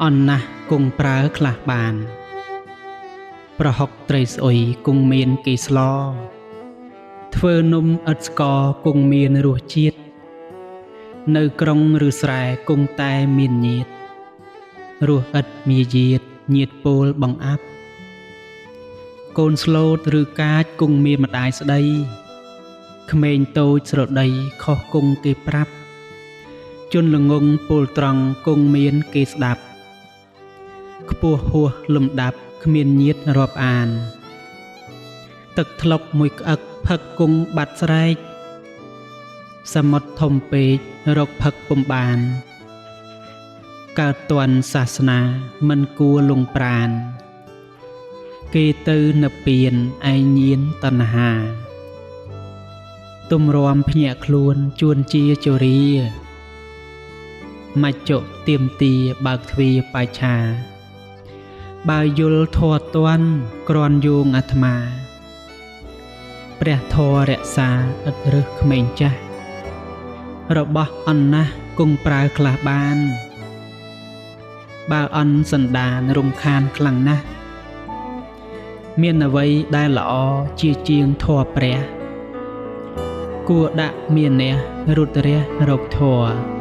អន់ណាស់គង់ប្រើខ្លះបានប្រហុកត្រីស្អុយគង់មានគេស្លធ្វើនំឥតស្ករគង់មានរសជាតិនៅក្រុងឬស្រែគង់តែមានញាតរសឥតមាយាទញាតពោលបង្អាប់កូនស្លូតឬកាចគង់មានម្ដាយស្ដីក្មេងតូចស្រដីខុសគង់គេប្រាប់ជនល្ងងពោលត្រង់គង់មានគេស្ដាប់ខ្ពស់ហួសលំដាប់គ្មានញាតរាប់អានទឹកថ្លុកមួយក្អឹកផឹកគង់បាត់ស្រែកសមុទ្រធំពេករកផឹកពុំបានកើតទាន់សាសនាមិនគួរលងប្រានគេទៅនៅពៀនឯងញៀនតណ្ហាទំរាំភ្ញាក់ខ្លួនជួនជាជរាមច្ចុទៀមទាបើកទ្វារបច្ឆាបើយល់ធម៌ទាន់ក្រាន់យោងអាត្មាព្រះធម៌រក្សាឥតរឹសក្មេងចាស់របស់អន់ណាស់គង់ប្រើខ្លះបានបើអន់សន្តានរំខានខ្លាំងណាស់មានអ្វីដែលល្អជាជាងធម៌ព្រះគួរដាក់មានះរុទ្ធរះរកធម៌